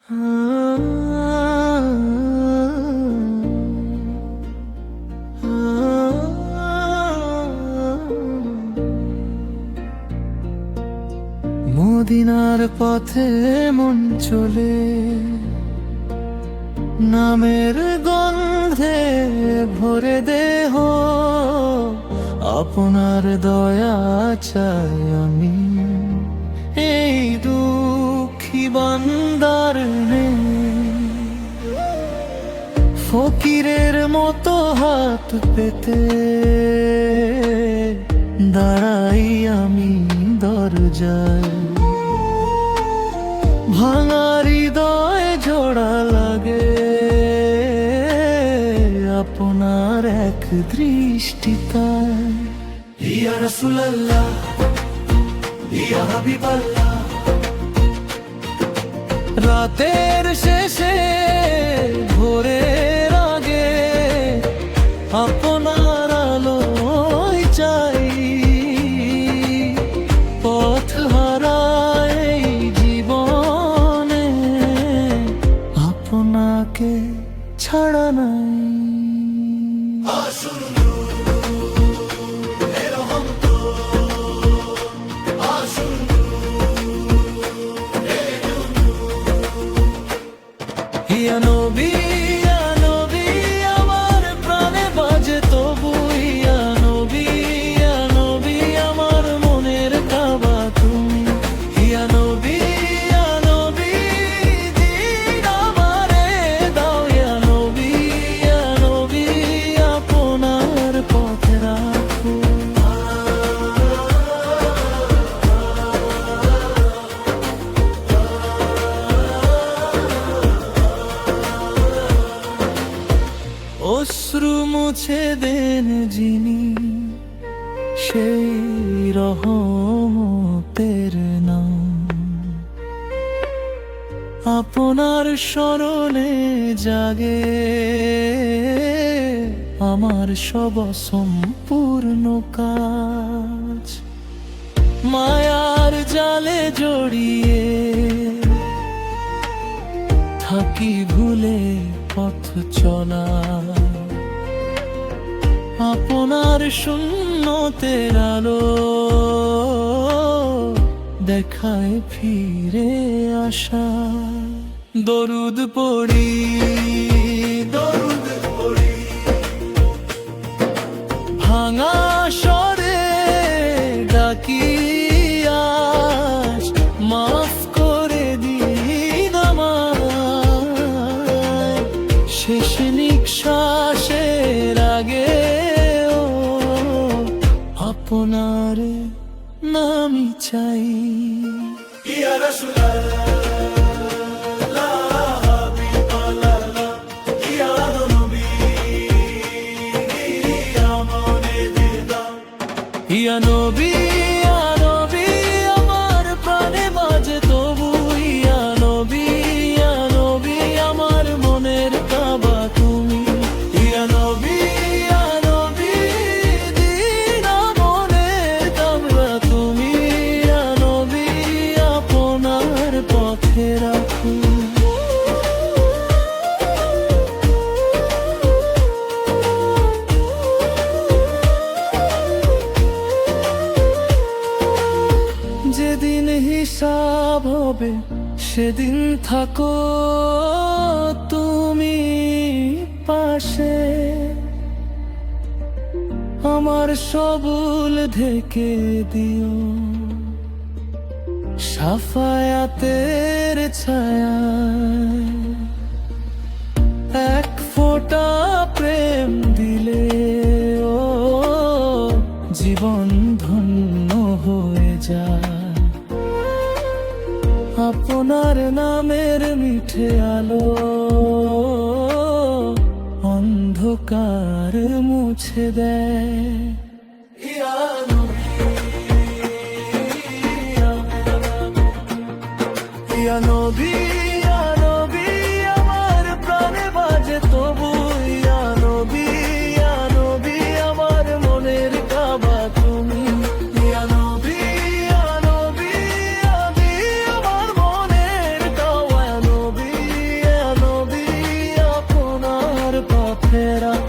মদিনার পথে মন চলে, নামের গন্ধে ভরে দেহ, আপনার দয়া চাই আমি এই দুঃখী বান্দার নে। ফকিরের মতো হাত পেতে দাঁড়াই আমি দরজায়, ভাঙা হৃদয় জোড়া লাগে আপনার এক দৃষ্টিতায়। ইয়া রাসূলুল্লাহ, ইয়া হাবিবাল্লাহ, রাতের শেষে ভোরের আগে আপনার আলোয় চাই, পথ হারাই জীবনে আপনাকে ছাড়া নাই। ইয়া নবী, ইয়া নবী, আমার প্রাণে বাজে তবু ইয়া নবী, ইয়া নবী, আমার মনের কাবা তুমি। ইয়া নবী, ইয়া নবী, দিন আমারে দাও। ইয়া নবী, ইয়া নবী, আপনার পথে রাখো। অশ্রু মুছে দেন যিনি, সেই রহমতের নাম। আপনার স্মরণে জাগে আমার সব সম্পূর্ণ কাজ। মায়ার জালে জড়িয়ে থাকি ভুলে পথ চলা, আপনার শূন্যতের আলো দেখায় ফিরে আসা। দরুদ পড়ি, দরুদ পড়ি, ভাঙা স্বরে ডাকি আজ, মাফ করে দিন আমায়। শেষ নিঃশ্বাসের আগে আপনার নামই চাই। ইয়া রাসূলুল্লাহ, হাবিবাল্লাহ, ইয়া নবী, আমনে দিদার। ইয়া নবী, ইয়া নবী, আমার প্রাণে বাজে তবু ইয়া নবী, ইয়া নবী, আমার মনের কাবা তুমি। ইয়া নবী, ইয়া নবী, দিন আমনের কাবা তুমি। ইয়া নবী, আপনার পথে রাখো। যেদিন হিসাব হবে সেদিন থাকো তুমি পাশে, আমার সবুল ঢেকে দিও শাফায়াতের ছায়ায়। এক ফোঁটা প্রেম দিলে ও জীবন ধন্য হয়ে যায়। আপনার নামের মিঠে আলো অন্ধকার মুছে দেয়। ইয়া নবী, ইয়া নবী, ইয়া নবী, আমার প্রাণে বাজে তবু ইয়া নবী, ইয়া নবী, আমার মনের কাবা তুমি। ইয়া নবী, ইয়া নবী, আমার মনের কাবা নবী। সেরা